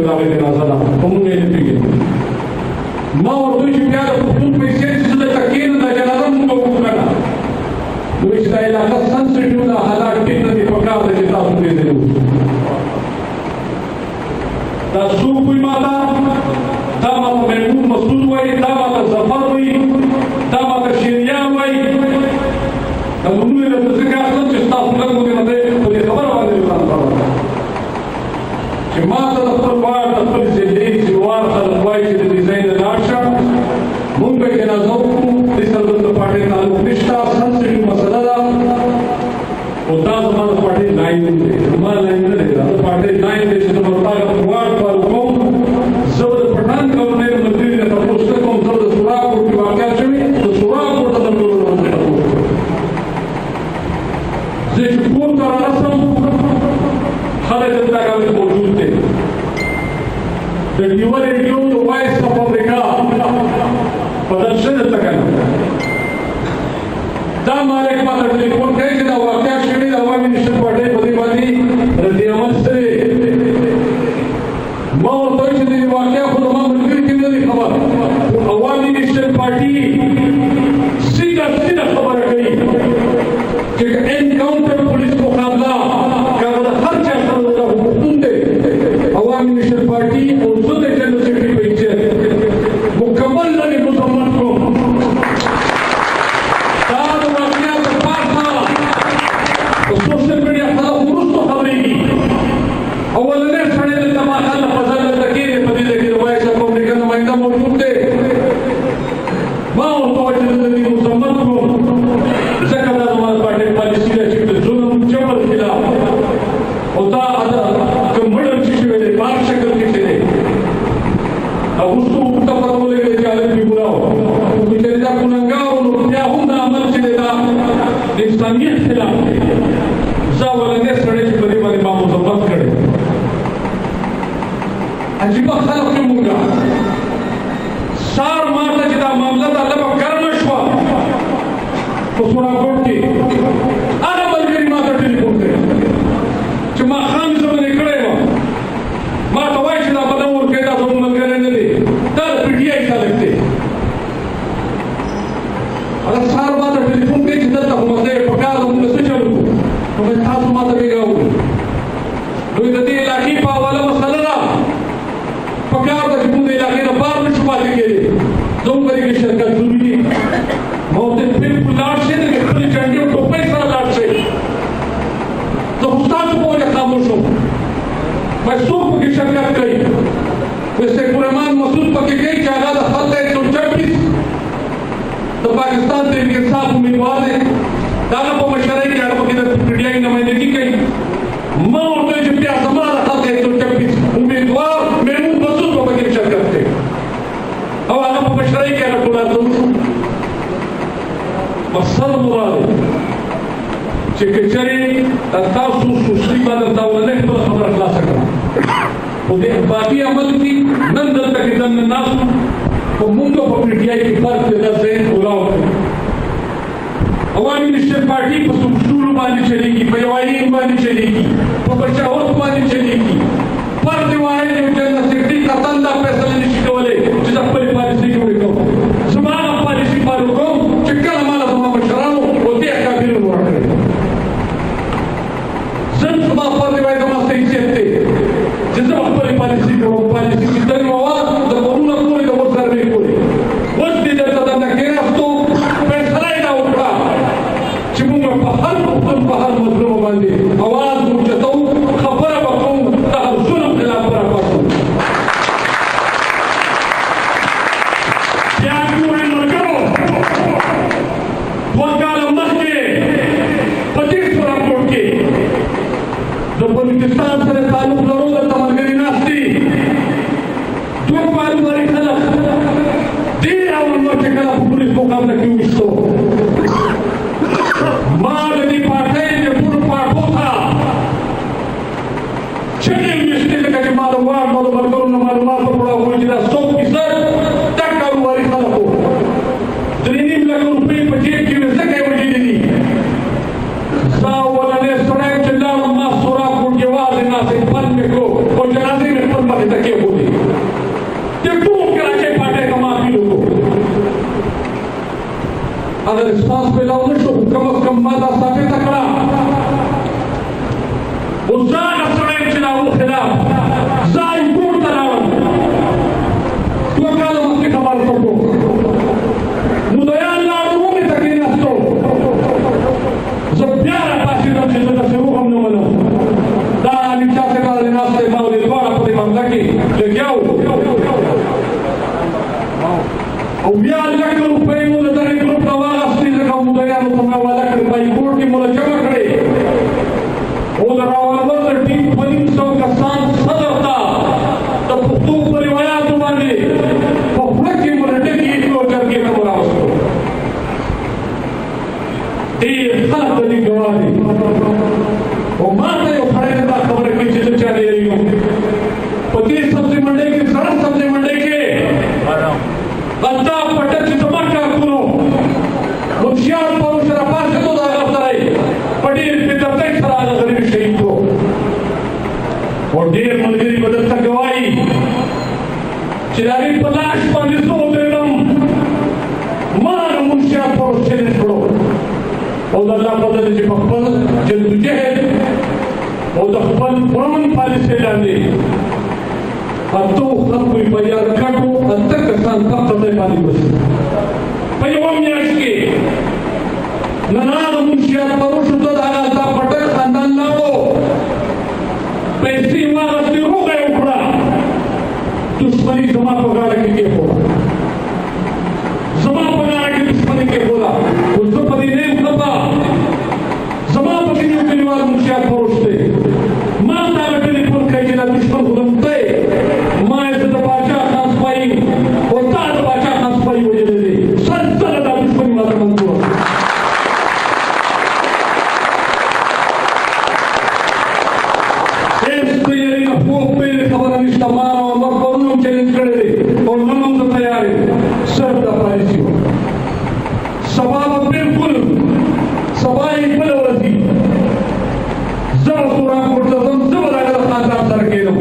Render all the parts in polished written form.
او دا غوښتنه ده کوم نه پیږي ما ورته چې بیا د پښتون پیسې چې د تکین د جنازه موږ وکړه نو چې دا علاقه سنسټیو ده حالات ټیک نه دي پکار دي چې تاسو دې دې دا څو کوئی ماته دا ماته محمود مسعود وایي دا ماته ظفر وایي دا ماته شیریان وایي دا نومونه د څنګه اصل چې تاسو موږ نه ده په دې خبره باندې وکړه چې ماته د خپل وار د خپل ځلې چې وار خلک وایي چې د ډیزاین لاشه موږ به جنازه وکړو د سره د پارټي تعلق نشته سنسټیو مسله ده او دا زما د پارټي لاین دی زما لاین نه دی دا د پارټي لاین دی چې د مرتاګ وار پر کوم زه د پټان ګورنر مدیر ته تاسو کوم زه د سوراخ په واقعیا شوی د سوراخ ورته د ټولو زه چې کوم کار رسم خلک دا کار موجود دی د نیول ریډیو د وایس اف افریقا بدل شوی ده کنه دا مالک ما ته ټلیفون کوي چې دا واقعیا شوی د عوامي نشن پارټۍ په دې باندې رد عمل سره ما ورته چې د واقعیا خو ما ملګری کې نه دی خبر عوامي نشن پارټۍ سیده خبره کوي چې انکاونټر پولیس مقابله کاغذ هر چا سره د حکومت دی عوامي نشن پارټۍ او زه د جنرال سیکرټري په اجازه مکمل نه مصمم کوم سوشل میډیا خلک ورسته خبرېږي اولنې سړی دلته ما خلک فضل دلته کېږي په دې کې د وایس اف امریکا نماینده موجود دی ما ورته وایي چې زه دې مصمم کړم ځکه دا زما د پارټۍ پالیسي ده چې د ظلم جبر خلاف او دا کوم مډل چې شوی دی په هر شکل کې چې دی او وروسته ورته پته ولګېده چې هلک بې ګناه و خو چې دا ګنهګار و نو بیا هم دا عمل چې دی دا د انسانیت خلاف دی زه اولنی سړی چې په دې باندې ما مصمم کړی عجیبه خلک یو مونږه سار ما ته چې دا معامله ده لږه ګرمه شوه په سوراکوټ کې هغه ملګري ما ته ټلیفون کوي چې ما خان زه باندې کړی وه ما ته وایي چې دا بدن ورکوي دا زموږ ملګری نه دی دا د پي ټي آی خلک دی هغه سار ما ته ټلیفون کوي چې دلته خو مزه یې پکار ده موږ څه چلو نو تاسو ما ته بېګا وکړو دوی د دې علاقې په حواله مسله ده پکار ده چې موږ د علاقې نه بار نشو پاتې کېدی زموږ په دې کې شرکت ضروري دي ما ورته بالکل لاړ شئ د خپلې جنډې او ټوپۍ سره لاړ شئ زه خو ستاسو په وجه خاموش وم باید څوک پکې شرکت کوي سیف الرحمن مسعود پکې کوي چې هغه د خلق 126 د پاکستان د انصاف امیدوار دی دا هغه په مشرۍ کې هغه پکې د پي ټي آی نمایندګي کوي ما ورته چې بیا زما د خلق 126 امیدوار محمود مسعود په پکې شرکت کوي او هغه په مشرۍ کې هغه ټول راځو مقصد مراد چې کچري تاسو سوسري باندې تاولنه خپل خبره خلاص کړه خو دې باقي عمل کې نن دلته کې دن ناس په موږ په پي ټي آی کې فرق دی دا ځین ولاو عوامي نشن پارټي په اصول باندې چلیږي په یوالي باندې چلیږي په بچاوت باندې چلیږي پر دی وایي چې جنرال سیکرټري قطن دا فیصله نشي کولای چې د خپل پالیسي جوړ کړي زما پالیسي فالو کوم چې کله مال زما مشرانو او دې کابینو ورکړي زم زما پر دی وایي زما سیاست دی چې زما خپل پالیسي کوم پالیسي چې دغه مواد د قانون پورې د وزارت پورې اوس دې درته د نګهفتو فیصله یې دا وکړه چې موږ په هر مظلوم باندې اواز اوچتو خبره وکړو د هر ظلم خلاف راپاسو بیا ګورئ ملګرو دوه کاله مخکې په دې سوراکوټ کې د بلوچستان سره تعلق لرو دلته ملګري ناست دي دوه کاروباري خلک ډېر اول مخکې کله په پولیس مقابله کې وویستو ما د دې پارټۍ د ټولو پارټو ته چغې ویستې لکه چې ما د واړ نو د ملګرو نه معلومات وکړه چې دا 100% دا کاروباري خلک وو 3.5 لک روپۍ په جیب کې مې ځکه یې وژلي دي ستا اولنی سړی چې لاړم ما سوراکوټ یوازې ناست بند مې کړو او جنازې مې خپل مخې ته کېښودې ada resposta pela unusual kama kamada sabi takla uzaga sarayin sila ukhila zai kurtarawan tuakala masti kamal toko mudayan la rumi takin asto zabyara pasiram sila se ruham namano da nicha se kala naste mauli dwara pati mamlaki lekyau وبيان لكن في مدة الجروب نواقص تيجي كمدير وتمام لكن بايبور की मुझे जमा करे और रावण टीम बनी सौ का सांस सदरता तब तू परिवार तुम्हारे पहुंच की मुझे की को करके कमरा उसको ये खत दी गवाही वो माता यो खड़े का खबर की चीज चली रही हो पति सब्जी मंडी की सड़क सब्जी मंडी के अल्ताफ पटक जमा करो मुखियार पौशरा पास तो दागा तराई पडीर पितरते खरागा गरीब शहीद को और देर मंदिरी बदल तक गवाही चिरागी पलाश पानी सो देवम मान मुखियार पौशरे छोड़ो और अल्लाह बदल जी पप्पल जल तुझे है और दफन पुरमन पाली से डाले atau khapui bayar kaku antar kesan tak terdapat paling besar. Payawamnya sikit. Nana manusia baru sudah ada tak pada kandang lawo. Pesi malas diru gaya ukra. Dushmani sama pagara ke bola. Sama pagara ke dushmani ke bola. Untuk padine ukapa. Sama padine ukiliwar manusia baru sudah. Mata telefon kajian dushman udamte. माँ ऐसे तो बाचा खास पाई होता तो बाचा खास पाई हो जाते सर सर दा दुश्मनी माता मंगो इस तैयारी का फोक पे खबर निष्ठा मारा और कौन चैलेंज करे दे और नमम तो तैयार है सर दा पाइसी हो सवाल बिल्कुल सवाई बलवती जब सुरा कोट जब लगा खानदार सर के लो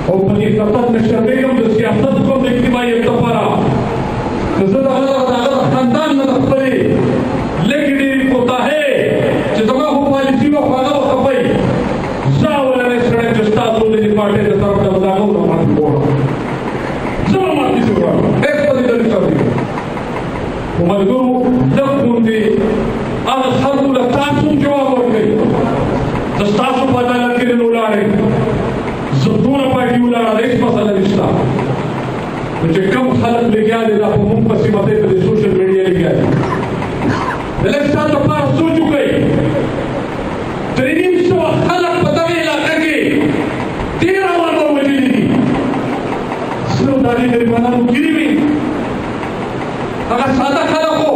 और बनी कतन नशरेगम जो सियासत को इज्तिमाई तफरा नजर आला खानदान न तफरे लेकिन ये होता है जितना हो पॉलिसी में फागा खपई जावला ने सड़क जस्ता तो ने पार्टी के तरफ का लगाओ ना मत बोलो जब माती सुरा एक पदी दल चली उमरगु जब मुंदी अल खरु ला तासु जवाब हो गई दस्तासु पता लग के उलारे ज़रूर पार्टी उलारा देश मसाला रिश्ता मुझे कम खलक लेके आ देगा तो मुंह पर सिमते पे सोशल मीडिया लेके आए इलेक्शन तो पास हो चुके ट्रेनिंग से खलक पता नहीं इलाके के 13 वालों में मिली सिर्फ दादी मेरी बना तो गिरी भी अगर सादा खलक हो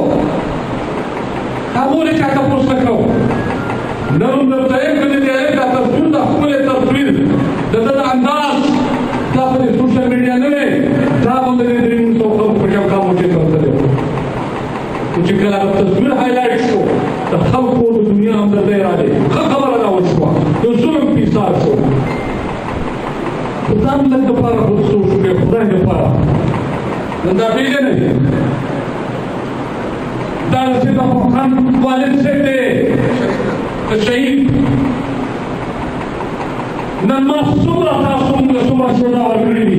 काबूले चाहता पोस्ट रखो नरम दर्दाए कने जाए का तस्वीर दा खुले तस्वीर ददा अंदाज तापने सोशल मीडिया ने दाबंदे दिन तो प्रचार का मुझे करते हो कुछ कला तस्वीर हाईलाइट को तो हम को दुनिया अंदर दे रहा है खबर ना उसको तो जुल्म की साथ को खुदाम लग पर सोच के खुदा ने पर नंदा बीजे नहीं दाल से तो खान वालिद से थे शहीद नन्मा सुबह था सुबह सोना और गरीबी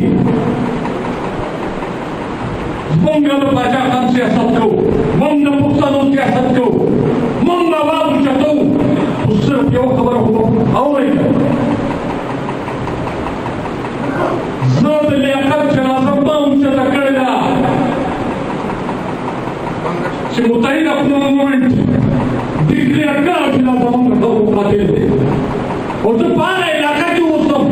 मंगल बाजा खान से सत्यो मंग पुस्तकों के सत्यो मंग आवाज चतो उससे क्यों खबर हो और ज़रूर लियाकत जनाज़ा उनसे टकरेगा सिमुताई अपना मूवमेंट डिक्लेयर कर बिना दम का उठाते थे और तो पारा इलाका की वो सब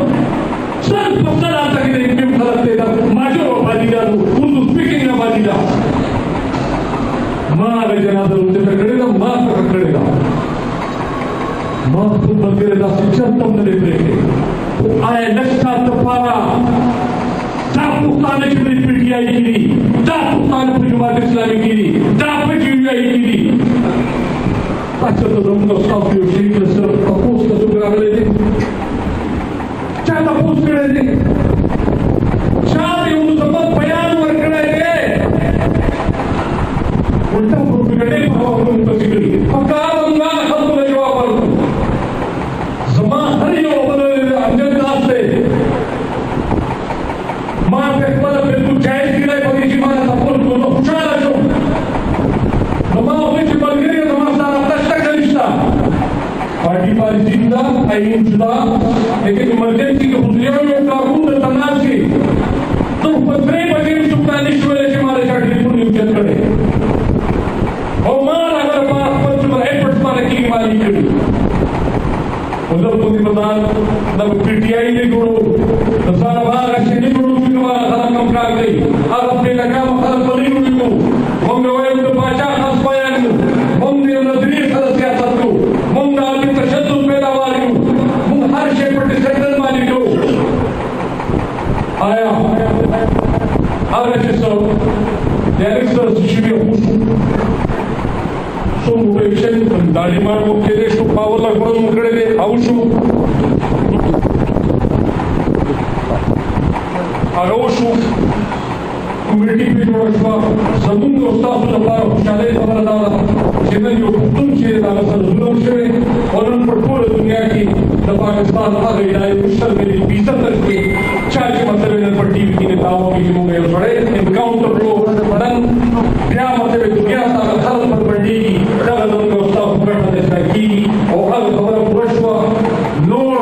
सर पत्थर आता कि नहीं क्यों खलते था माजो बाजीदा तो उर्दू स्पीकिंग में बाजीदा माँ अगर जनाज़ा उनसे टकरेगा माँ का टकरेगा माँ खुद बंदे दा शिक्षा तम ने देखे आए लक्ष्य तपारा दापुस्तान की बड़ी पीढ़ी आई की दापुस्तान पर जमात इस्लामी की दाप की आई की अच्छा तो हम लोग सब की उसी के सिर्फ तपोस का जुगाड़ कर लेते क्या तपोस कर लेते शादी उन सब बयान वर कर लेते उल्टा آیا هغه چې څو د اکثر شوي خوشو څومره پیشن طالبانو کې دې شو پاور لا کوم کړي دي او شو هغه شو کمیټي په جوړ شو زموږ استاد لپاره خوشاله خبره ده چې نن یو پښتون چې دا سره ظلم شوی ورن په ټول دنیا کې د پاکستان هغه ادارې مشر ملي عزت ورکړي چا چې مطلب نن په ټي وي کې داو کې موږ یو سره انکاونټر کړو نن بیا مطلب دنیا سره خلک پر باندې دا زموږ استاد په کټه ده چې او هغه خبره پوره شو نور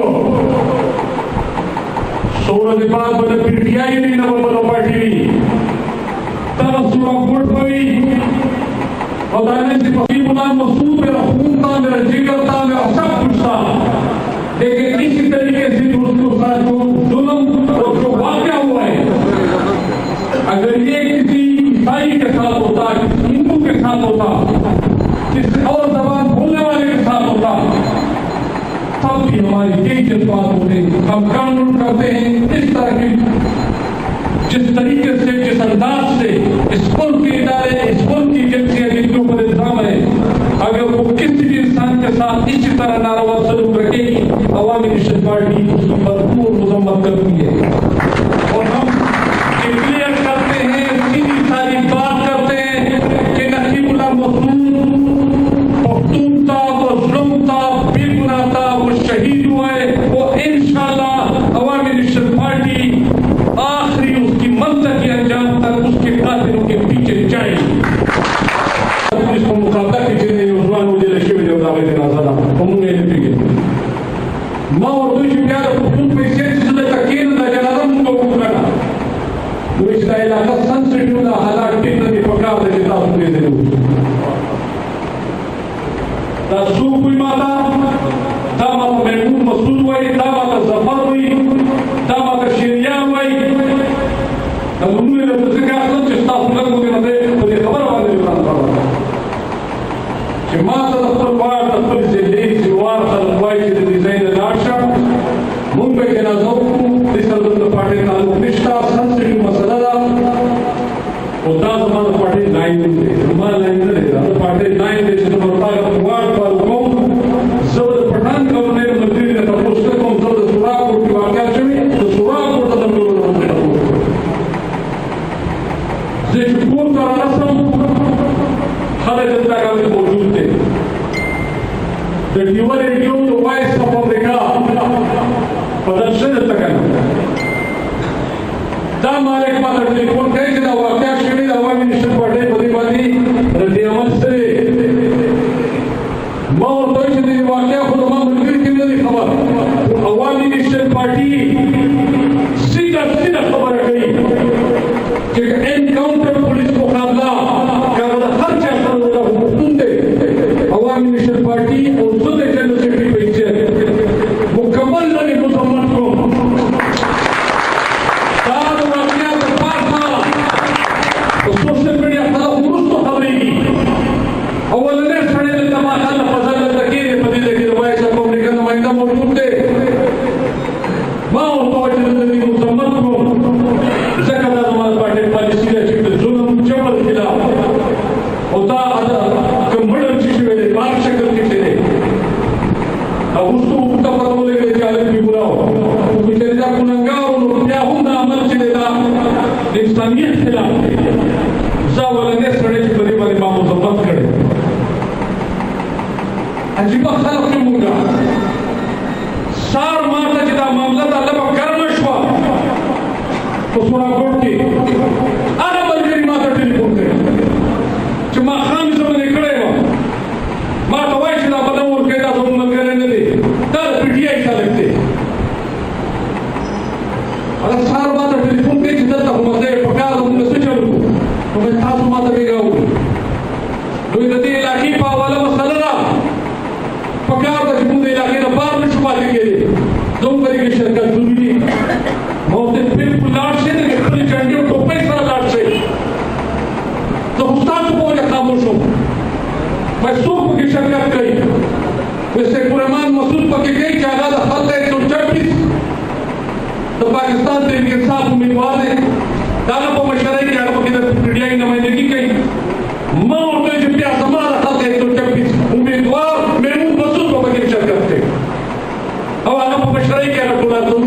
سوره د بعد په پی ټی آی نه په بل پارټي سورا کوٹ پوی اور دائنے سے فقیر غلام مسعود میرا خون تھا میرا جگر تھا میرا سب کچھ تھا لیکن اسی طریقے سے دوست کے ساتھ جو ظلم اور جو واقعہ ہوا ہے اگر یہ کسی عیسائی کے ساتھ ہوتا کسی ہندو کے ساتھ ہوتا کسی اور زبان بولنے والے کے ساتھ ہوتا تب بھی ہماری یہی جذبات ہوتے ہیں ہم قانون کرتے ہیں اس طرح کی जिस तरीके से जिस अंदाज से इस मुल्क के इदारे इस मुल्क की एजेंसियां जिनके ऊपर इल्जाम है अगर वो किसी भी इंसान के साथ इसी तरह नारावा सलूक रखेगी अवामी नेशनल पार्टी उसकी भरपूर मजम्मत करती है और हम क्लियर करते हैं सीधी सारी बात करते हैं कि नकीबुल्लाह मसूद पख्तून था वो जुल्म था बेगुनाह था वो शहीद हुआ है वो इंशाअल्लाह अवामी नेशनल पार्टी आखिरी उसकी मंजिल के अंजाम तक उसके कातिलों के पीछे जाएगी इसको मुकाबला कीजिए नौजवान मुझे लगे हुए दावे देना ज़्यादा उन्होंने नहीं माँ और तुझ प्यार खुद पैसे जिसने तकीन ना जनादा मुझको बुलाना वो इसका इलाका संस्कृति ना हालात कितना भी पकड़ा दे देता सुने दे दासू कोई माता दामाद महमूद मसूद हुई दामाद जफर हुई दामाद शेरिया हुई उन्होंने ذکر اصلا چې تاسو موږ نه ده په دې خبره باندې وکړم چې ما ته خپل وار د خپل ځلې چې وار خلک وایي چې د ډیزاین لاشه موږ به جنازه وکړو د سرود پارټي تعلق نشته سنسټیو مسله ده او دا زموږ پارټي لاین دی زموږ لاین نه دی دا پارټي لاین دی چې موږ تاسو وار پر کوم زه د پټان ګورنر مدیر ته تاسو کوم زه د سورا کوټ واقعیا شوی د سورا کوټ د पूर्ण रस्म हर जनता का मौजूद थे newer radio voice of America प्रदर्शन तक दा मालिक मात्र टेलीफोन कई जगह वाकया श्रेणी अवामी नेशनल पार्टी प्रतिवादी रद्द अमल से मौर तो इसे वाकया खुद मंदिर की नहीं खबर अवामी नेशनल पार्टी सीधा सीधा खबर गई कि एनकाउंटर पुलिस मुकाबला का हर चाहता अवामी नेशनल पार्टी और खुद जनरल सेक्रेटरी पैसे मुकम्मल नहीं मुसम्मत को साल वाकया के पास था तो सोशल मीडिया था दुरुस्त खबरेगी अव्वल ने सड़े तमाशा फजल तकीर पदीले की रवायत को निकल नुमाइंदा मौजूद थे मां और तो जनरल मुसम्मत को ज़करा जमात पार्टी पॉलिसी के जुल्म जबर खिलाफ होता अदा कमड़न शिशुए ने बार शक्ल के थे अब उसको उल्टा परोले के जाले भी बुलाओ तो तेरा गुनहगार और क्या होना अमल चलेगा इंसानियत खिलाफ जावलने सड़े के बड़े बड़े मामलों से बात करे अजीब खलक के मुंगा सार माता जिदा मामला था लब करमशवा तो सुना कोट की आना बलगरी माता टेलीफोन करे चमा खान जमाने खड़े हो माँ तो वाइस ना बताऊं और कहता तो मत करने दे तर पीटिया ही लगते अगर सार माता टेलीफोन के जिधर तक मजे पका उनने सोचा तो मैं खास माता भी गाऊं तो इधर इलाकी पावाला मसला पका तो जिम्मे इलाके ना बार में छुपा के दो तरीके शरकत जरूरी मौत बिल्कुल लाश से नहीं खुली चंडियों को पैसा लाश से तो उस्ताद को बोले खामोश हो मैं सूख की शरकत करी वैसे कुरमान मसूद पके गई कि आगाद खत है 126 तो पाकिस्तान से इंसाफ उम्मीद دا په مشرۍ کې هغه پکې د پیډیای نمائندګي کوي ما ورته چې بیا زما د خلک یو چپیس امیدوار میمون مسعود په پکې شرکت کوي او هغه په مشرۍ کې هغه ټول راځو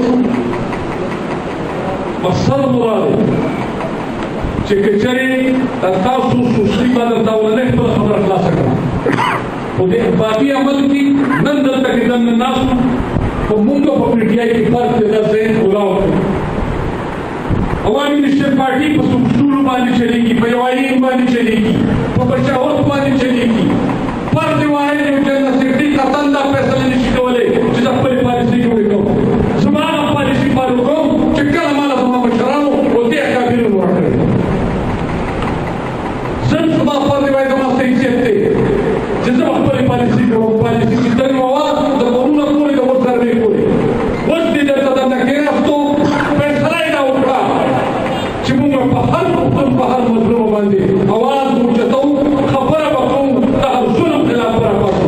مقصد مراد چې کچري تاسو سوسري باندې تاولنه خپل خبره خلاص کړه خو دې باقي عمل کې نن دلته کې نن ناس په موږ په پیډیای کې فرق دی دا ځین ولاو عوامي نشر پارټي په اصول باندې چلیږي په یوایي باندې چلیږي په بشاوت باندې چلیږي پر دی وایي چې جنرال سیکرټري قطن دا فیصله نشي کولای چې خپل پالیسي جوړ کړي زموږ پالیسي پالو کوم چې کله مال زموږ مشرانو او دې کابینو ورکړي زم سبا پر دی وایي زموږ سیاست ته چې زموږ خپل پالیسي کوم پالیسي چې تل موا د قانون پورې د وځر نه کوي وځ دې درته د کېراستو په هر مظلوم باندې اواز اوچتو خبره وکړو د هر ظلم خلاف راپاسو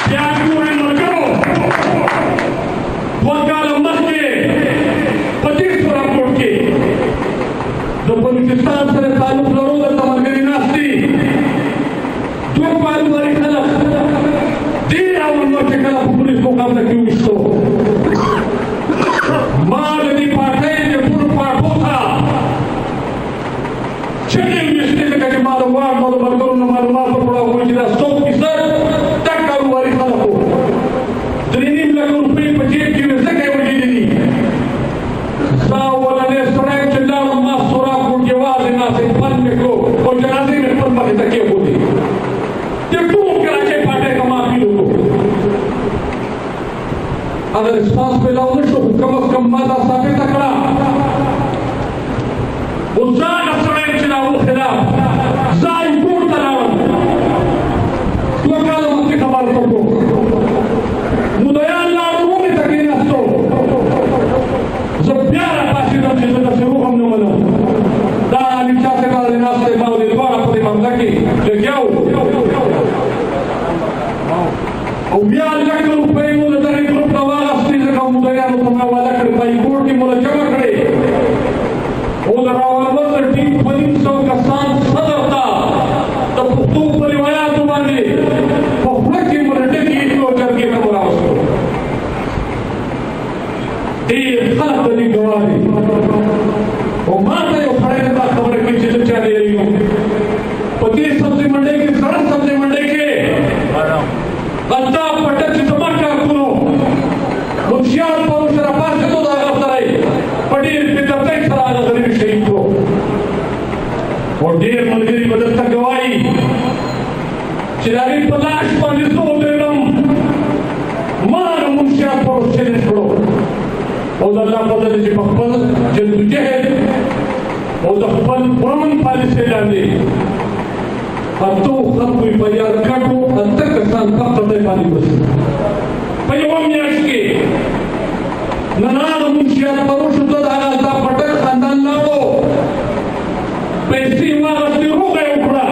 بیا ګورئ ملګرو دوه کاله مخکې په دې راپورټ کې د بلوچستان سره تعلق لرو درته ملګري ناست دي دوه پالواري خلک ډېر اول نو چې کله په پولیس مقابله کې وویستو ما د دې پارټۍ د ټولو پارټو ته چغې ویستې لکه چې ما د واک او د ملګرو نه معلومات ورکړه وایي چې دا 100% ټک کاروباري خلک وو 3.5 لک روپۍ په جیب کې مې ځکه یې وژلي دي ستا ولنې سړی چې لاړم ما سوراخ ورکړ یوازې ناستې بند مې کړو او جنازې مې خپل مخې ته کېښودې دې ټول کراچۍ پارټۍ ته ما اپیل وکړو اگر رسپانس پیلاو نشو کم از کم ما دا ثابته کړه اوس زه هغه سړی یم چې د هغو خلاف زه هایکورټ ته لاړم 2 کاله مخکې خبره وکړو مدعیان لاړو ومې ته کېناستو زه بیا راپاڅېدم چې زه داسې روح هم نه منم دا علي شاه صاحب راغلی ناست دی ما او دې دواړه په دې معامله کې لګیا وو او بیا لک روپۍ مو د دغې ګروپ نه واخیستې ځکه مدعیانو ته مې حواله کړې په هایکورټ کې مو له جمع کړې او د راولمل د ټیم 200 کسان صدر ته د پښتو په روایاتو باندې په خوله کې مو له ډکې ایښي او جرګې ته مو راوستو ډېر خلک د دې ګواه دي او ما ته یو سړی دا خبره کوي چې زه چا لیرې یم په دې سبزي منډۍ کې سړک سبزي منډۍ کې غلطا پټک چې زما کارکونو منشیان په سره پاسېدو د هغه سره په ډېر بېدردۍ سره هغه غریب شهید کړو او ډېر ملګري به درته ګوایي چې د هغې په لاش باندې زه ودرېدم ما د منشیان په چیلنج کړو او د الله فضل چې په خپل جدوجهد او د خپل پرمن پالیسۍ لاندې اتو خلکو یې په یاد کړو اته کسان په خدای باندې وسي په یوه میاشت کې ننانو منشیات پروشو ته د هغه دا پټک خاندان لاړو پیسې یې واخیستې روغه یې وکړه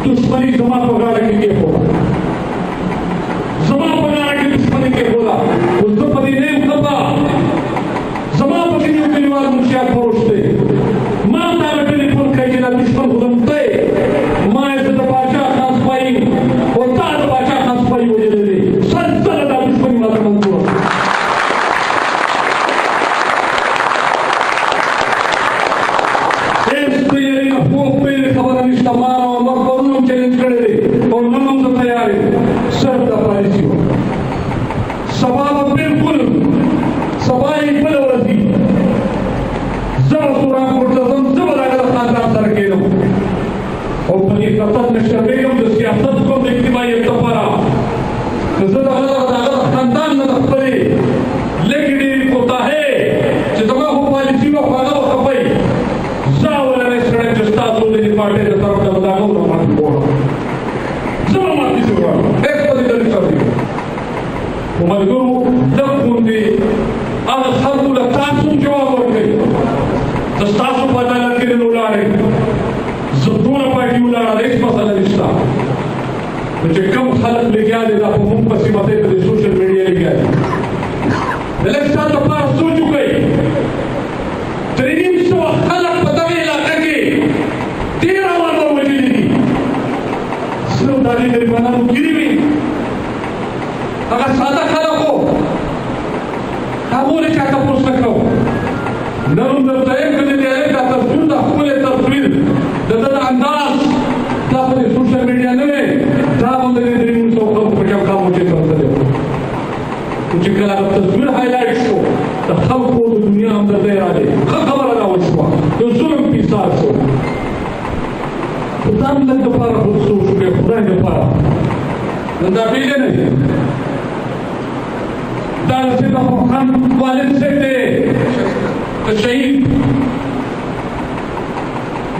دشمني زما په غاړه کې کېښوده زما په غاړه کې دشمني کېښوده اوس زه په دې نه یم خفه زما پکې یو کلیوال منشیات پروش دی ما ته هغه ټلیفون کوي چې دا دشمن خو زموږ دی ما یې زه د پاچا خان سپایي او تا د پاچا خان سپایي وژلی دی سلسله دا دشمني ماته منظوره هېڅ د یاري نه پوخ پېلې خبره نشته ما ما پرون هم چیلنج کړی دی او نن هم زه تیار یم صرف دا پالیسي وه سبا به بلکل سبا یې بله ورځ وي زه به سوراخ ورته ځم زه به د هغه د خاندان سره کېدم او په دې قطعت نه شرمېږم د سیاست کوم د اجتماعیت لپاره که زه د هغه د خاندان نه د خپلې لږې ډېرې کوتاهۍ چې زما خو پالیسي وه خو هغه به خفئ زه اولنی سړی چې ستاسو د دې پارټۍ د طرف نه به د هغه نه ماتې غواړم زه به ماتې شي غواړم هېڅ په دې دلیل سره دی خو ملګرو لږ غوندې هغه خلکو له تاسو هم جواب ورکوي د ستاسو په عدالت کې نه ولاړئ زه ټوله پارټي ولاړه ده هېڅ مسله نشته نو چې کوم خلک لګیا دي دا په موږ پسې مته په سوشل میډیا لګیا دي د لږ ساعت لپاره کله تصویر هایلایټ شو د خلکو د دنیا همدردۍ راغلې ښه خبره راوشوه یو ظلم پیسار شو خو ځان لږ دپاره خو څه وشو خدای دپاره نن دا پېژنئ دا د سید افغان خان والد صاحب دی د شهید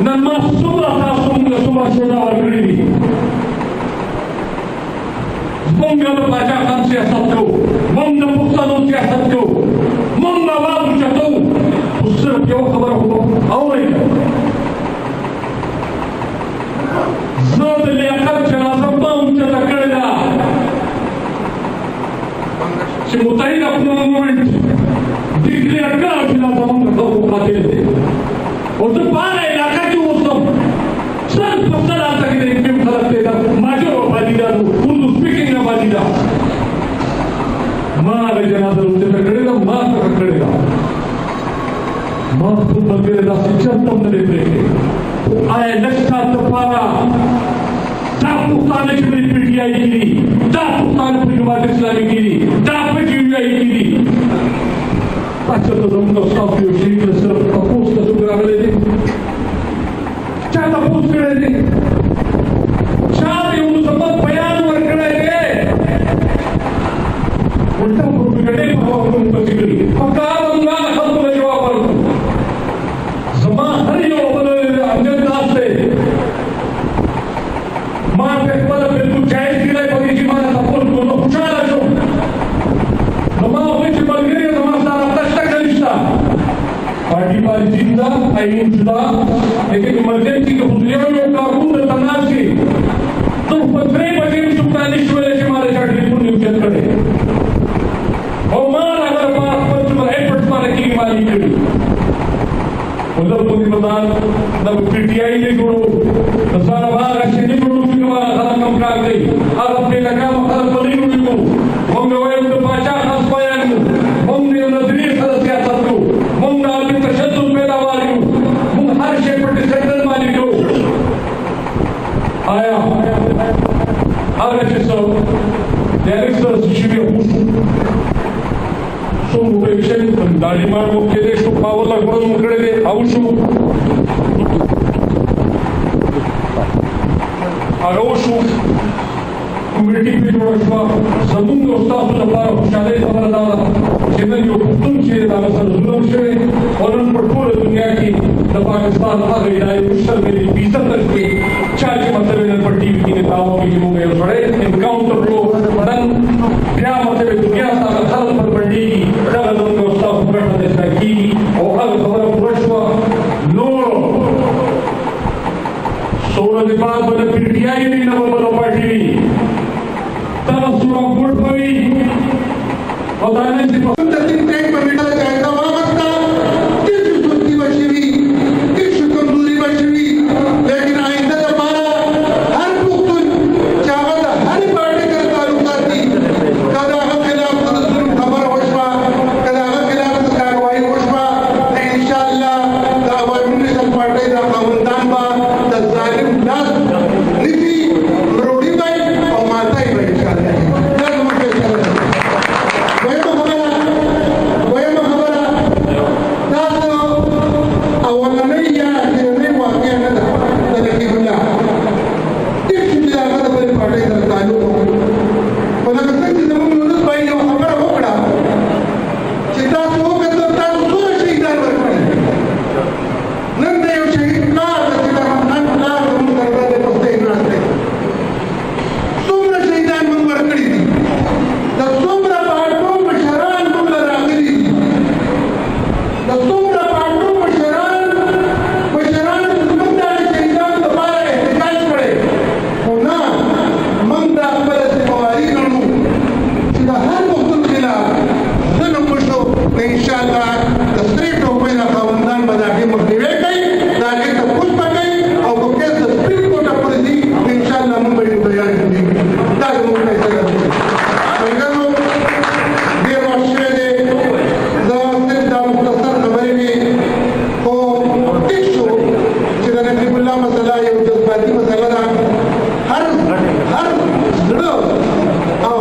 نن ما څومره تاسو موږ له څومره سودا ورکړي دي موږ د پاچا خان سیاست کوو موږ د پښتنو سیاست کوو موږ آواز اوچتوو خو صرف یوه خبره خو اورئ زه د لیاقت جنازه ما اوچته کړې ده چې متحد افغان مومنټ ډیکلیئر کړه چې دا زموږ د خلکو قاتل دی او زه په هغه علاقه کې اوسم سل په سل هلته کې د اقلیم خلک دی دا ماجر آبادي ده اردو سپیکینګ آبادي ده ما هغه جنازه اوچته کړې ده ما څخه کړې ده ما خپل ملګری داسې چرته هم نه دی پرېښی آیا لږ ساعت دپاره دا پښتانه چې په پي ټي آی کې دي دا پښتانه په جماعت اسلامي کې دي دا په جي یو آی کې دي دا چېرته زموږ او ستاسو یو شریک له صرف تپوس ته څوک راغلی دی چا تپوس کړی دی چا د یو مثبت بیان ورکړی دی الټا پروپیګنډې په هوا موږ پسې کړي پکار موږ هغه خلکو له جواب ورکړو زما هر یو بل امجد داس دی ما په خپله بلکل جایز کړی په دې چې ما نه تپوس کړو نو خوشحاله شوم نو ما وویل چې ملګري زما ستا رابطه شته که نشته پارټي پالیسي شته آیین شته لیکن ایمرجنسي کې خو یو یو کارکون درته ناست وي ته په 3 بجې هم چوپتا نشي ویلی چې ما د چا ټلیفون یې اوچت کړی او ما هغه لپاره خپل څومره ایفرټس باندې کېږي مالي کړي وزر پوزی مدان دا پی ٹی آئی نے جوڑو سارا باغ اچھے نہیں جوڑو کہ ہمارا خلق کم کار گئی آج اپنے لگا خلق بلی ہوئی کو ہم نے وہی ان پاچا خاص پایان کو ہم نے نظری خلق سیاست کو ہم نے آبی تشدد پیداوار کو ہم ہر شے پر ڈسٹنڈر مالی کو آیا آگا چیسو دیارکسر شیوی خوشو څومره روپۍ ویشل طالبان مو کېدای شو پاور لا کړو مو کړی دی او شو هغه وشو کمیټي پرې جوړه شوه زموږ او ستاسو لپاره خوشحالۍ خبره دا ده چې نن یو پښتون چې د هغه سره ظلم شوی او نن په ټوله دنیا کې د پاکستان هغه ادارې مشر دی عزت دی چا چې مطلب نن په ټي وي کې نتاو کې چې موږ یو سړی انکاونټر کړو نن بیا مطلب دنیا سره خلک پر بندېږي دغه زموږ او ستاسو ګټه اصلاح کېږي او هغه خبره پوره شوه نور څومره د بعد به د پي ټي آی وي نه به بله پارټي وي دغه څومره ګوټ به وي او دا نه چې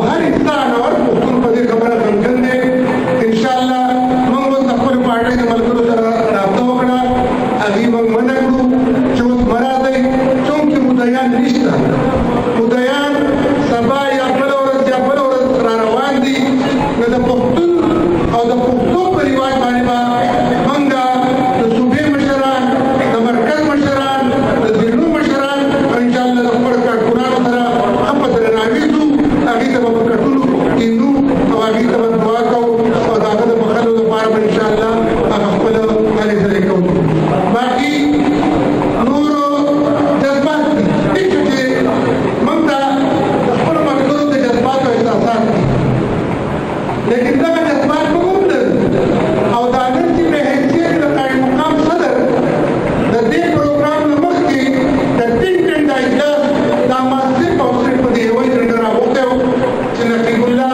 हर इंसान और او د پښتو په رواج باندې به منګه د صوبې مشران د مرکز مشران د ضلعو مشران انشاءالله د خپلو کارکونانو سره هم په درناوي ځو هغې ته به په کټونو کښېنو او هغې ته به دعا کوو او د هغه د بخښلو لپاره به انشاءالله هغه خپله هلې ځلې کوو باقي نورو جذبات دي چې موږ ته د خپلو ملګرو د جذباتو احساسات دي لیکن دغه جذبات موږ هم لرو او دا نن چې په حیثیت د قائم مقام صدر د دې پروګرام نه مخکې د ټینګ اجلاس دا ما صرف او صرف په دې یوه اجنډا راغوښتی و چې نقیب الله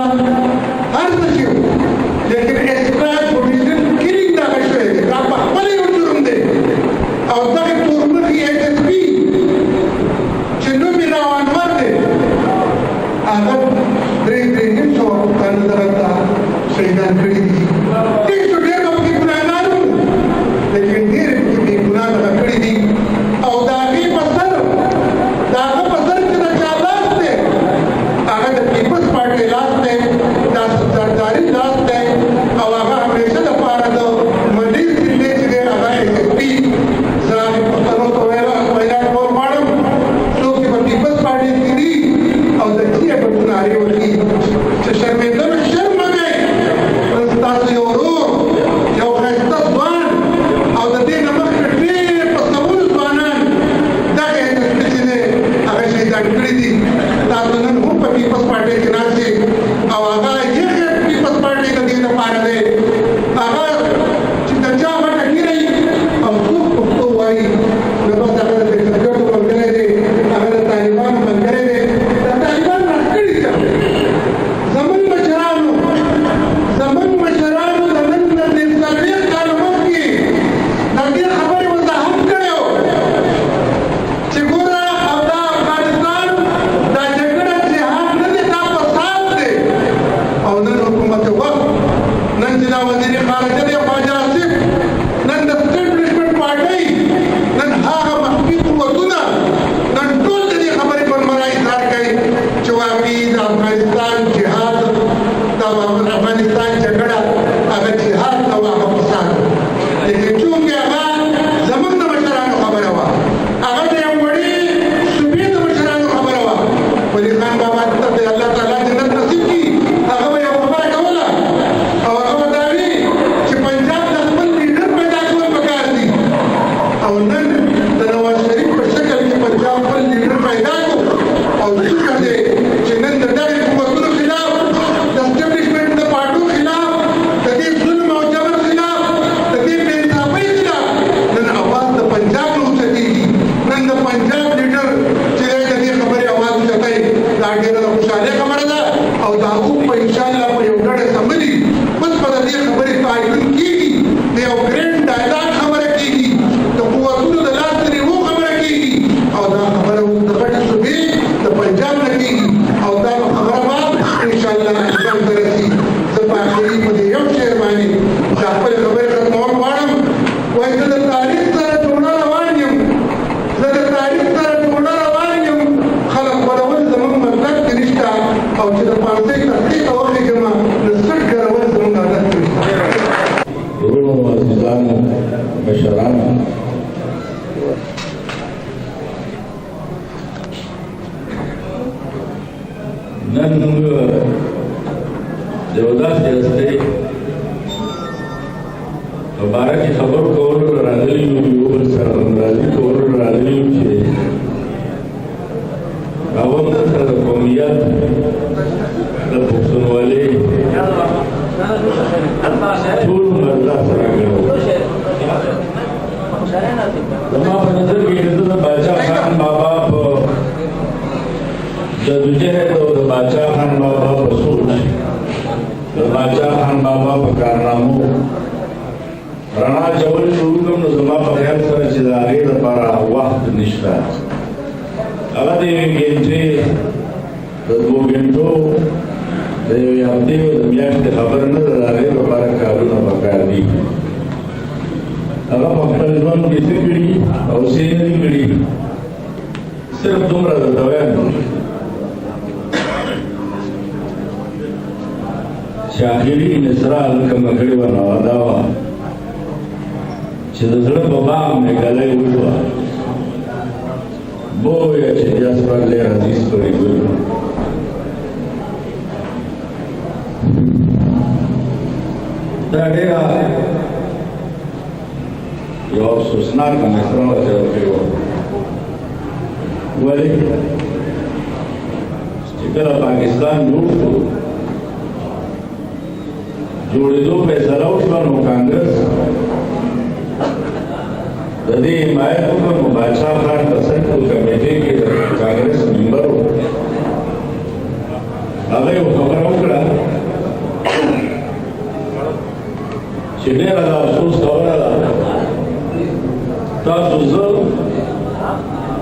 هر څه شي و لیکن اسکراچ پروویژن کلینګ دغه شوی دی دا په خپله یو جرم دی او دغه تورمخي HSP چې نوم یې راوانور دی هغه درې نیم سوه کاله دلته شهیدان کړي دي ټیک شو ډېر به پکې ګناهګار وو لیکن ډېر پکې بې ګناه دغه کړي دي او د هغې په سر د هغه په سر چې د چا لاس دی هغه د پیپلز پارټۍ لاس دی دا سرداري لاس دی او هغه همیشه دپاره د ملي ضلعې چې دی هغه HSP زه هغې پښتنو ته وینا کول غواړم څوک چې په پیپلز پارټۍ کې دي او د دې په ګنارې وکړي چې شرمېدلو شرم مه کوئ ستاسو یو ورور یو ښایسته ځوان او د دې نه مخکې ډېر په سوونو ځوانان دغه HSP چې دی هغه شهیدان کړي دي تاسو نن هم په پیپلز پارټۍ کې ناست یې او هغه یې پیپلز پارټۍ د دې لپاره دی هغه چې د چا غټه ګیرئ او څوک پښتو وایي نو بس هغه د کرکټو ملګری دی هغه د طالبانو ملګری دی د طالبان راښکړي څه زموږ مشرانو د نن نه 40 کاله مخکې د دې خبرې وضاحت کړی و چې ګوره او دا افغانستان دا جګړه جهاد نه دی دا فساد دی او نن حکومت وخت نن چې دا وزیر خارجه دی خواجه آصف نن د اسټیبلیشمنټ پارټۍ نن هغه مخفي قوتونه نن ټول د دې خبرې پر منا اظهار کوي چې واقعي د افغانستان جهاد د افغانستان جګړه هغه جهاد او هغه فساد لیکن چونکې هغه زموږ د مشرانو خبره وه هغه د یو وړې صوبې د مشرانو خبره وه ولي خان بابا ته د الله تعالی جنت نصیب کړي هغه به یو خبره کوله او هغه به دا وي چې پنجاب د خپل لیډر پیدا کول پکار دي او نن د نواز شریف په شکل کې پنجاب خپل لیډر پیدا کړو او ذکر دی چې نن د دغې حکومتونو خلاف د اسټبلیشمنټ د پارټو خلاف د دې ظلم او جبر خلاف د دې بې انصافۍ خلاف نن اواز د پنجاب نه اوچتېږي نن د پنجاب لیډر چې دی د دې خبرې اواز اوچتوي دا ډېره د خوشحالۍ خبره ده او د هغوی په انشاءالله په یو ډډه سملي بس به د دې خبرې تعین کېږي د یو ګرینډ ډایلاګ خبره کېږي د قوتونو د لاس د نیولو خبره کېږي او دا خبره د غټې صوبې د پنجاب نه کېږي او دا خبره به انشاءالله انجام ته رسي زه په آخري په دې یو شعر باندې دا خپلې خبرې ختمول غواړم وایي زه د تاریخ سره جوړه روان یم خلک غولول زموږ مطلب کې نشته او چې د پانسۍ تحقیق وکړم نو سټ ګرول زموږ عادت کې نشته ورونو عزیزانو مشرانو نن موږ د یو داسې هستۍ په باره کې خبرو کولو راغلي یو یو بل سره همراضي کولو راغلي یو چې هغه موږ سره د قومیت د پښتونولۍ ټول مردا سره ګڼو زما په نظر کې زه د باچا خان بابا په جدوجہد او د باچا خان بابا په سوچ د باچا خان بابا په کارنامو رڼا چول شروع کړم نو زما په خیال سره چې د هغې لپاره وخت نشته هغه د یوې ګنټې د 2 ګنټو د یوې هفتې او د میاشتې خبره نه ده د هغې لپاره کارونه پکار دي هغه په خپل ژوند کې څه کړي او څه نه دي کړي صرف دومره درته وایم چې چې اخري مصرع کوم کړي و نو دا و چې د زړه په بام مې ګلې وشوه بویا چې جاس پر لې عزیز پرې ګورو دا ډېره یو افسوسناکه مصرع وه چې ورکړې وه ولې چې کله پاکستان جوړ شو جوړېدو فیصله وشوه نو کانګرس د دې حمایت وکړ نو بادشاه خان په سنټرل کمیټې کې د کانګرس ممبر و هغه یو خبره وکړه چې ډېره د افسوس خبره ده تاسو زه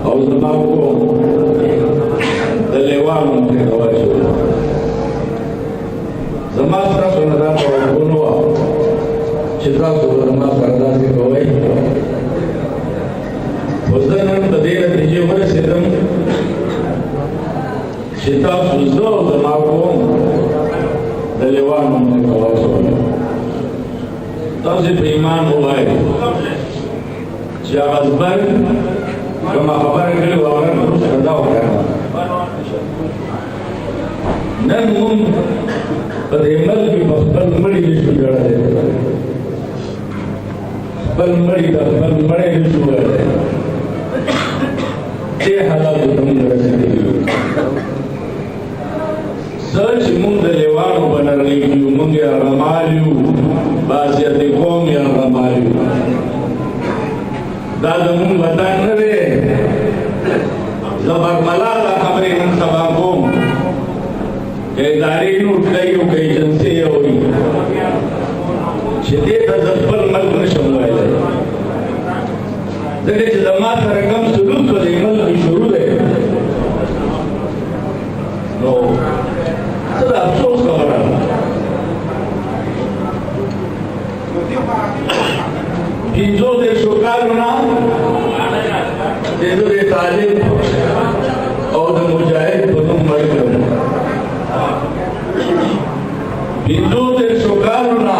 او زما کور د لیوانو مخې ته واچوئ زما ستاسو نه دا توقع نه وه چې تاسو به زما سره داسې کوئ خو زه نن په دې نتیجې ورسېدم چې تاسو زه او زما قوم د لیوانو مخې ته واچوئ تاسو په ایمان ووایئ چې هغه زبر کومه خبره کړې وه هغه نه وروسته دا وکړه نن مونږ په دې ملک کې په خپل مړي نشو جوړولی خپل مړي ته خپل مړی نشو ویلی دې حالاتو ته مونږ رسېدلي یو څه چې مونږ د لیوانو به نرغېږي یو مونږ یرغمال یو باسیت قوم یرغمال یو دا زمونږ وطن نه دی زه برملا دا خبرې نن سبا کوم که ادارې نوټ کوي او که ایجنسۍ اوري چې دې ته زه خپل ملک نشم ویلی ځکه چې زما سره کوم سلوک په دې ملک کې شروع دی نو څه د افسوس خبره ده پنځو دېرشو کالو نه د دې طالب او د مجاهد په نوم مړ کړم پنځو دېرشو کالو نه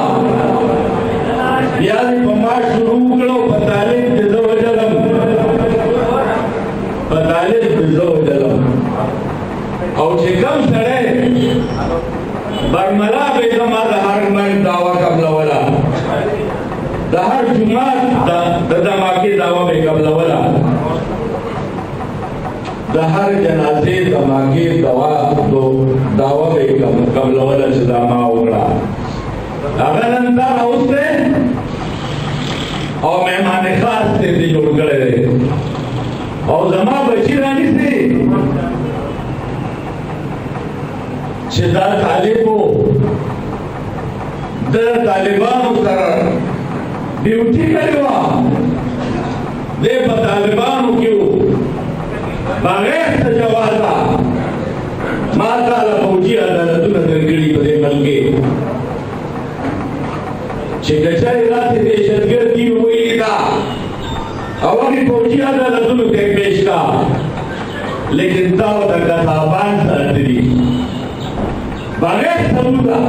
بیا دې په ما شروع کړو په طالب دې زه وژلم په طالب دې زه وژلم او چې کوم سړی برملا به زما د هر مرګ دعوه قبلوله د هر جماعت د دماکې دعوه به قبلوله د هر جنازې دماکې دعوه به قبلوله چې دا ما وکړه هغه نن دا اوس دی او مهمان خاص دی دې جوړ کړی دی او زما بچي رانیسي چې دا طالب و د طالبانو سره ډیوټي کړې وه دی په طالبانو کې و بغیر څه جوازه ما تاله فوجي عدالتونه درکړي په دې ملک کې چې که چېرې داسې دهشتګردي ویلې ده او هغې فوجي عدالتونو ته یې پېښ کړه لیکن تا ورته کتابان ساتلي بغیر ثبوته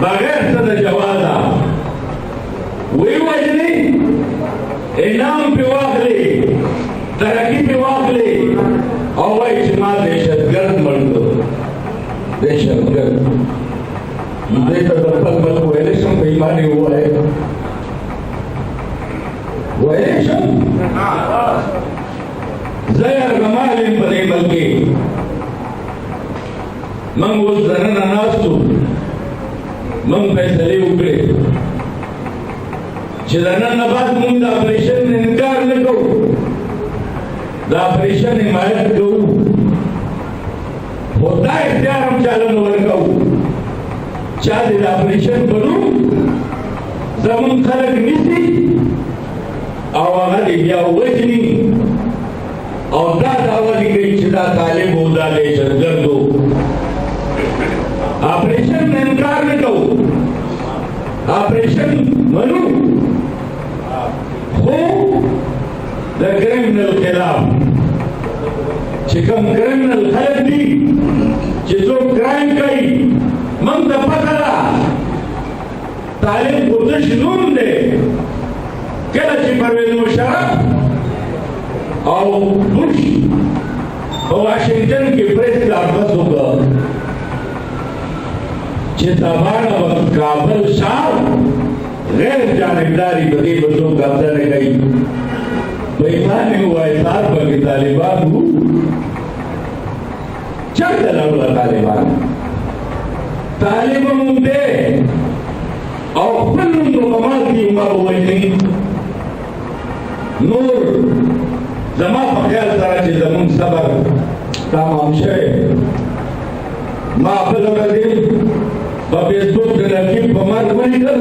بغیر څه د جوازه وی وژني انعام پې واخلي ترقي پې واخلي او وایي چې ما دهشتګرد مړ کړ دهشتګرد نو دې ته د خپل ملک ویلی شم په ایمان یې ووایه ویلی شم زه یرغمال یم په دې ملک کې موږ اوس دننه ناست وو موږ فیصلې وکړې چې د نن نه بعد موږ د اپریشن انکار نه کوو د اپریشن حمایت کوو خو دا اختیار هم چاله نه ورکوو چا دې د اپریشن په نوم زموږ خلک نیسي او هغه دې بیا وژني او دا دعوه دې کوي چې دا طالب و دا دهشتګرد و آپریشن نه انکار نه کوو آپریشن منو خو د کرمنل خلاف چې کوم کرمنل خلک دي چې څوک کرایم کوي موږ ته پته ده طالب قدس نوم دی کله چې پرویز مشرف او بوش په واشنگټن کې پریس کانفرنس وکړ چې تابانه په کابل شام غیر جانبداري په دې بچو قبضه نه کوي بېمانه وایي صاحب کې طالبان وو چرته لاړل طالبان طالب مونږ دې او خپل نوم په مال کې ما وایي نور زما په خیال سره چې زمونږ صبر تمام شوی ما بل ورځ په فیسبوک کې رقیب په مرګ ولیکل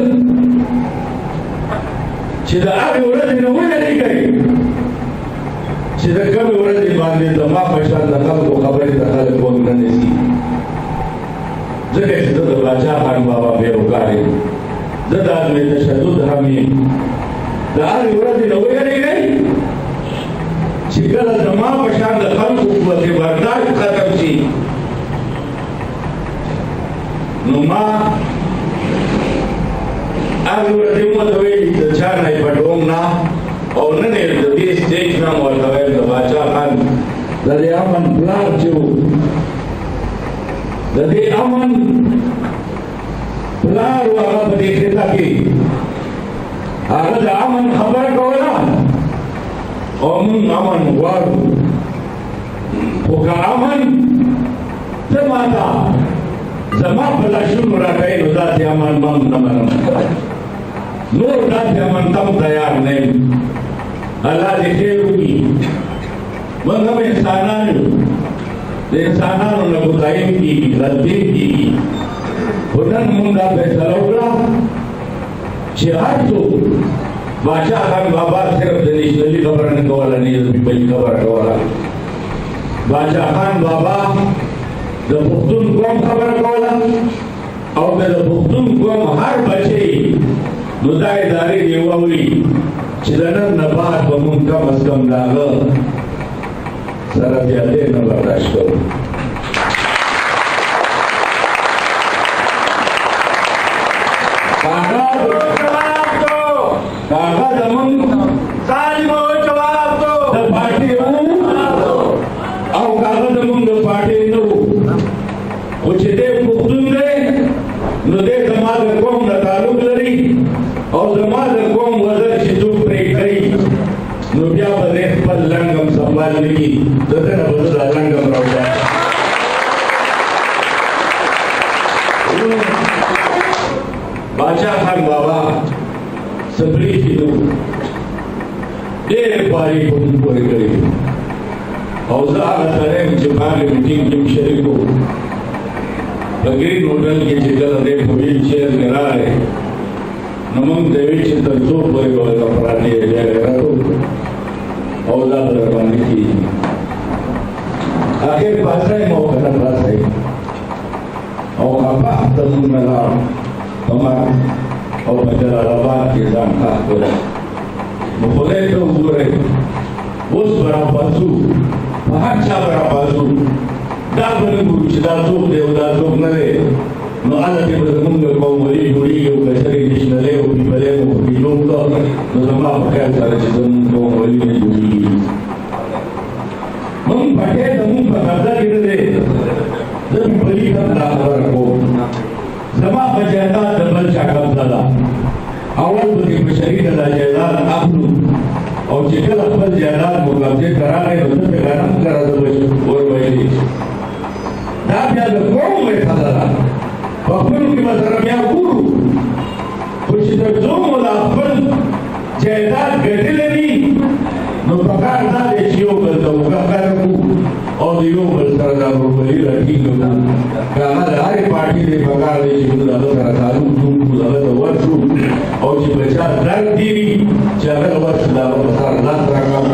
چې د هغې ورځې نه ولیکئ چې د کومې ورځې باندې زما په شان د خلکو خبرې د خلک ونه نیسي ځکه چې زه د باچا خان بابا پیروکار یم زه د عدم تشدد هم یم د هغې ورځې نه ولیکئ چې کله زما په شان د خلکو قوت برداشت ختم شي نو ما هغې ورځې مو ته ویلي د چا نه یې پټوم نه او نن یې د دې سټیج نه مو ورته ویل د باچا خان د دې امن پلار چې و د دې امن پلار و هغه په دې خطه کې هغه د امن خبره کوله او موږ امن غواړو خو که امن ته ماته زما په لاشونو راکوي نو داسې امن به هم نه منم نور داسې امن ته هم تیار نه یم الله دې خیر وکړي موږ هم انسانان یو د انسانانو نه کوتاهي کېږي غلطي کېږي خو نن موږ دا فیصله وکړه چې هر څوک باچا خان بابا صرف د نیشنلي خبره نه کوله نه د پیپلي خبره کوله باچا خان بابا د پښتون قوم خبره کوله او د پښتون قوم هر بچی نو دا ادارې دې واوري چې د نن نه بعد به موږ کم از کم د هغه سره زیاتې نه برداشت کوو هغه زموږ ظالمو جواب دو د پارټۍ او هغه زموږ د پارټۍ نه و خو چې دی پښتون دی نو دی زما د قوم نه تعلق لري او زما د قوم وزر چې څوک پرې کوي نو بیا به دی خپل لنګ هم سنبال نه کړي د ده نه به زه دا لنګ هم راوباسم باچا خان بابا سپریشي نو ډېر پاري په موږ پورې کړي او زه هغه سړی یم چې په هغې میټینګ کې م شریک و په ګرین هوټل کې چې کله دی په ویل چیر کې راغی نو موږ ته ویل چې تر څو پورې به کفرانې بیا غیرت وکړو او دا به راباندې کېږي آخر پاسه یم او که نه پاسه یم او خفه ته موږ نه لاړو په مرګ او په جلال آباد کې ځان ښخ کړو نو خدای ته وګورئ اوس به راپاڅو په هر چا به راپاڅو دا به نه ګورو چې دا څوک دی او دا څوک نه دی نو هلته به زمونږ قوم ولي جوړېږي او که چېرې نیشنلی او پیپلی مو په پیلو کړه نو زما په خیال سره چې زمونږ قوم ولي نه جوړېږي موږ پټی زمونږ په قبضه کې نه دی زه پیپلي ته دا خبره کوم زما په جایداد د بل چا قبضه ده اول به دې په شریکه دا جایداد اخلو او چې کله خپل جایداد مو قبضې ته راغی نو ته پرې غنم کړه زه به وربایلې دا بیا د قوم فیصله ده په خپلو کې به سره بیا ګورو خو چې تر څو مو دا خپل جایداد ګټلی وي نو پکار دا دی چې یو بل ته وکړه کړو او د یو بل سره دا ورولي راټینګو ده که هغه د هرې پارټۍ دی پکار دی چې موږ د هغه سره تعلق جوړ کړو د هغه ته ورشو او چې په چا درد تېري چې هغه ته ورشو د هغه په سر لاس راکاږو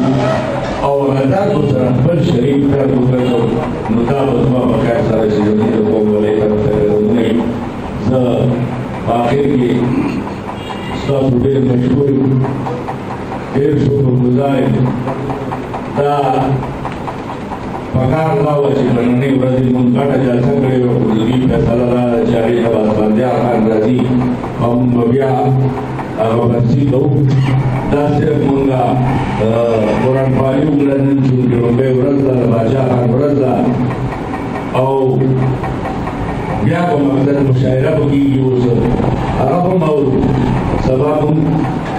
او هغه درد ورسره خپل شریک درد وکړو نو دا به زما په خیال سره چې زموږ د قوم ولی نه وي زه په آخر کې ستاسو ډېر مشکور یم ډېر شکرګزار یم دا په پکار دا و چې نننۍ ورځې موږ ګډه جلسه کړې وه، خو د دوی فیصله دا ده چې هغې ته به بندیار خان راځي او موږ به بیا هغه بررسي کوو. دا صرف موږ قرآن پالي وکړه نن چې لومړۍ ورځ ده، د باچا خان ورځ ده، او بیا به مقصد مشاعره به کېږي. اوس هغه هم اورو، سبا هم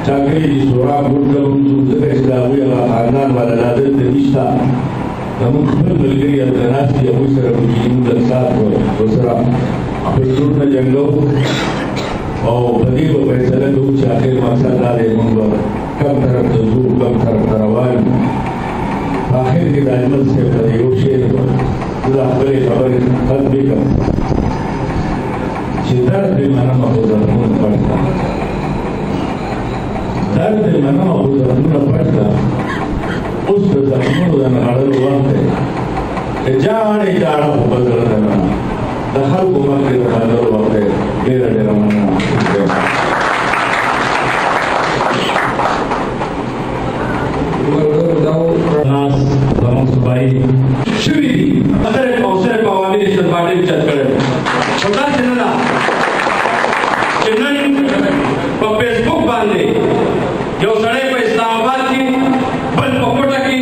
ټاکلي دي شورا ګوټ ته هم ځو، ځکه چې د هغوی هغه خاندان والا لا دلته نشته. زموږ خپل ملګري هلته ناست دي، هغوی سره به کښېنو لږ ساعت ورسره پېټرولونه جنګوو او په دې به فیصله کوو چې اخر مقصد دا دی موږ به کوم طرف ته ځو، کوم طرف ته روان یو. په اخر کې د اجمل صاحب ته یو شعر زه د خپلې خبرې ختمې کړم چې درد دې منمه خو زخمونه پټ کړه، درد دې منمه خو زخمونه پټ کړه، اوس د زخمونو د نغړلو وخت دی. جاړې جاړه خو به زړه نه منه، د خلکو مخکې د خندلو وخت دی. ډېره ډېره مننه. ناس زموږ صوبایي شوي دي، صرف او صرف عوامل یې پارټۍ اوچت کړی دی. خو داسې نه ده چې نن په فیسبوک باندې یو سړی په اسلام آباد کې، بل په کوټه کې،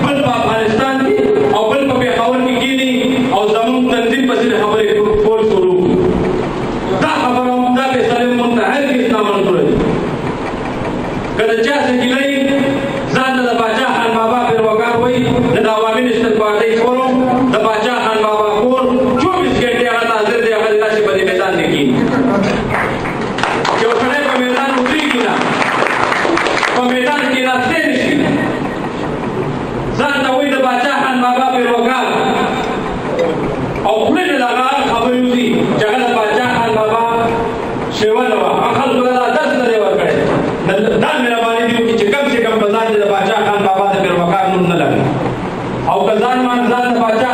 بل په افغانستان کې او بل په پېښور کې کښېني او زموږ تنظیم پسې خبرې کول شروع کړي. دا خبره هم دا فیصلې موږ ته هر هېڅ نامنظوره دي. که د چا څه ګیلۍ ځان ته د باچا خان بابا پیروکار وایي، د عوامي نشتن پارټۍ فورم د باچا خان بابا کور 24 ګنټې هغه ته حاضر دی، هغه داسې په دې میدان کې کښېني. یو سړی په میدان ودرېږي نه، په میدان کښېناستی نه شي، ځان ته وایي د باچا خان بابا پیروکار او خولې نه د هغه خبرې وځي چې هغه د باچا خان بابا شېوله وه، هغه خلکو ته دا درس نه دی ورکړی. دا مهرباني دې وکړي چې کم سے کم په ځان د باچا خان بابا د پیروکار نوم نه لګوي، او که ځان د باچا